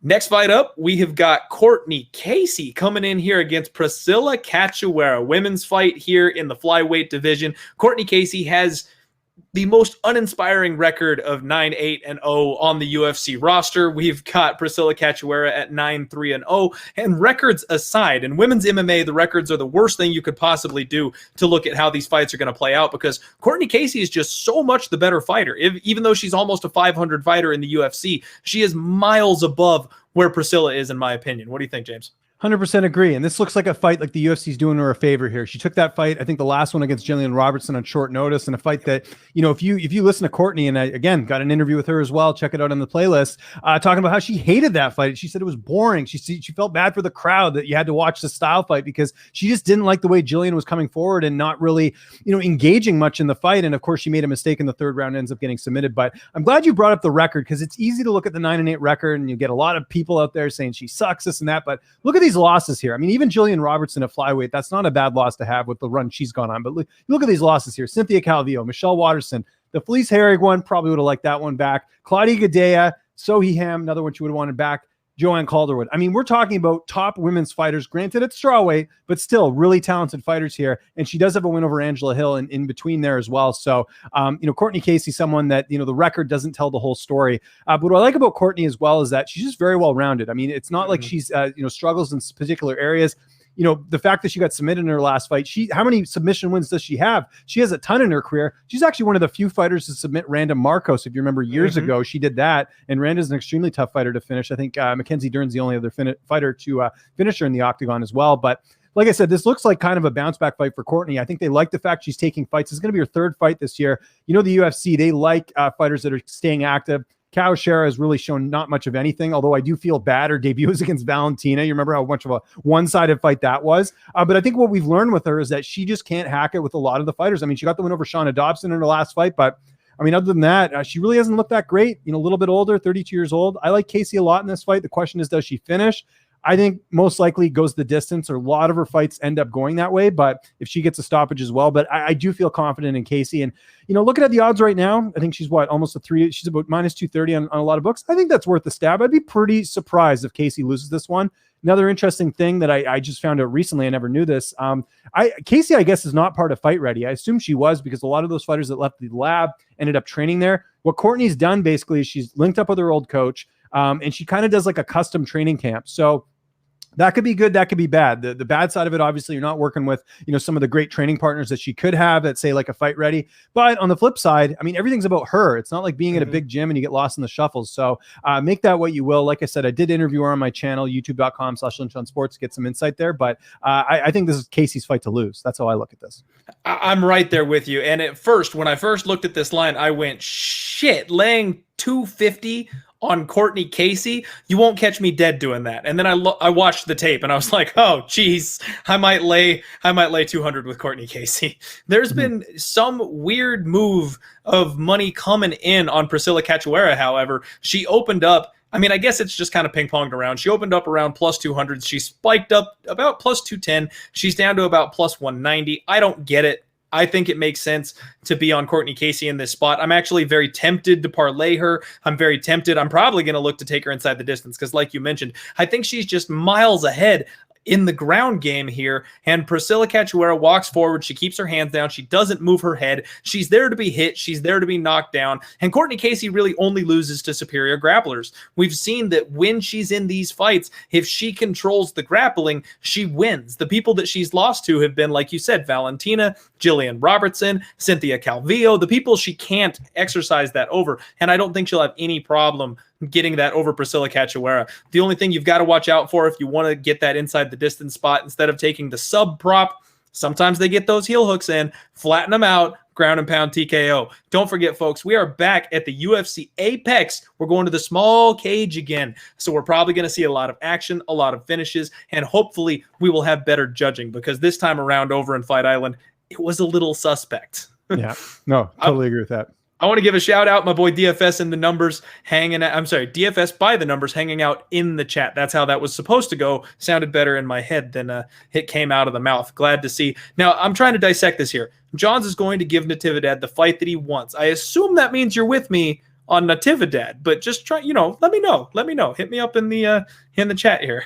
Next fight up, we have got Cortney Casey coming in here against Priscila Cachoeira. Women's fight here in the flyweight division. Cortney Casey has the most uninspiring record of 9-8-0 on the UFC roster. We've got Priscila Cachoeira at 9-3-0. And records aside, in women's MMA, the records are the worst thing you could possibly do to look at how these fights are going to play out, because Cortney Casey is just so much the better fighter. Even though she's almost a 500 fighter in the UFC, she is miles above where Priscila is, in my opinion. What do you think, James? 100% agree. And this looks like a fight like the UFC is doing her a favor here. She took that fight, I think the last one against Jillian Robertson on short notice, and a fight that, if you listen to Cortney, and I, again, got an interview with her as well, check it out on the playlist, talking about how she hated that fight. She said it was boring. She felt bad for the crowd that you had to watch the style fight because she just didn't like the way Jillian was coming forward and not really, engaging much in the fight. And of course, she made a mistake in the third round, ends up getting submitted. But I'm glad you brought up the record, because it's easy to look at the 9-8 record and you get a lot of people out there saying she sucks, this and that. But look at these losses here. I mean, even Jillian Robertson at flyweight, that's not a bad loss to have with the run she's gone on. But look at these losses here. Cynthia Calvillo, Michelle Watterson, the Felice Herrig one, probably would have liked that one back. Claudia Gadea, Sohee Ham, another one she would have wanted back. Joanne Calderwood. I mean, we're talking about top women's fighters, granted it's strawweight, but still really talented fighters here. And she does have a win over Angela Hill in between there as well. So, Cortney Casey, someone that, the record doesn't tell the whole story. But what I like about Cortney as well is that she's just very well-rounded. I mean, it's not like she's, struggles in particular areas. The fact that she got submitted in her last fight, how many submission wins does she have? She has a ton in her career. She's actually one of the few fighters to submit Randa Marcos. If you remember years ago, she did that. And Randa's an extremely tough fighter to finish. I think Mackenzie Dern's the only other fighter to finish her in the octagon as well. But like I said, this looks like kind of a bounce back fight for Cortney. I think they like the fact she's taking fights. It's going to be her third fight this year. The UFC, they like fighters that are staying active. Cachoeira has really shown not much of anything, although I do feel bad. Her debut was against Valentina. You remember how much of a one-sided fight that was. But I think what we've learned with her is that she just can't hack it with a lot of the fighters. I mean, she got the win over Shauna Dobson in her last fight, but I mean, other than that, she really hasn't looked that great. A little bit older, 32 years old. I like Casey a lot in this fight. The question is, does she finish? I think most likely goes the distance, or a lot of her fights end up going that way. But if she gets a stoppage as well, but I do feel confident in Casey. And, looking at the odds right now, I think she's almost she's about minus 230 on a lot of books. I think that's worth a stab. I'd be pretty surprised if Casey loses this one. Another interesting thing that I just found out recently, I never knew this. Casey, I guess, is not part of Fight Ready. I assume she was, because a lot of those fighters that left the lab ended up training there. What Cortney's done basically is she's linked up with her old coach, and she kind of does like a custom training camp. So that could be good. That could be bad. The bad side of it, obviously, you're not working with, some of the great training partners that she could have at, say, like a Fight Ready. But on the flip side, I mean, everything's about her. It's not like being at a big gym and you get lost in the shuffles. So make that what you will. Like I said, I did interview her on my channel, youtube.com/LynchOnSports, to get some insight there. But I think this is Casey's fight to lose. That's how I look at this. I'm right there with you. And at first, when I first looked at this line, I went, shit, laying 250 on Cortney Casey, you won't catch me dead doing that. And then I watched the tape and I was like, oh geez, I might lay 200 with Cortney Casey. There's been some weird move of money coming in on Priscila Cachoeira. However, she opened up, I mean, I guess it's just kind of ping-ponged around. She opened up around plus 200. She spiked up about plus 210. She's down to about plus 190. I don't get it. I think it makes sense to be on Cortney Casey in this spot. I'm actually very tempted to parlay her. I'm very tempted. I'm probably going to look to take her inside the distance because, like you mentioned, I think she's just miles ahead in the ground game here. And Priscila Cachoeira walks forward. She keeps her hands down. She doesn't move her head. She's there to be hit. She's there to be knocked down. And Cortney Casey really only loses to superior grapplers. We've seen that when she's in these fights, if she controls the grappling, she wins. The people that she's lost to have been, like you said, Valentina, Jillian Robertson, Cynthia Calvillo, the people she can't exercise that over. And I don't think she'll have any problem getting that over Priscila Cachoeira. The only thing you've got to watch out for if you want to get that inside the distance spot, instead of taking the sub prop, sometimes they get those heel hooks in, flatten them out, ground and pound TKO. Don't forget, folks, we are back at the UFC Apex. We're going to the small cage again. So we're probably going to see a lot of action, a lot of finishes, and hopefully we will have better judging, because this time around over in Fight Island, it was a little suspect. Yeah, no, totally agree with that. I want to give a shout out, my boy DFS in the numbers DFS by the numbers hanging out in the chat. That's how that was supposed to go. Sounded better in my head than it came out of the mouth. Glad to see. Now, I'm trying to dissect this here. Johns is going to give Natividad the fight that he wants. I assume that means you're with me Natividad, but just try, let me know. Hit me up in the chat here.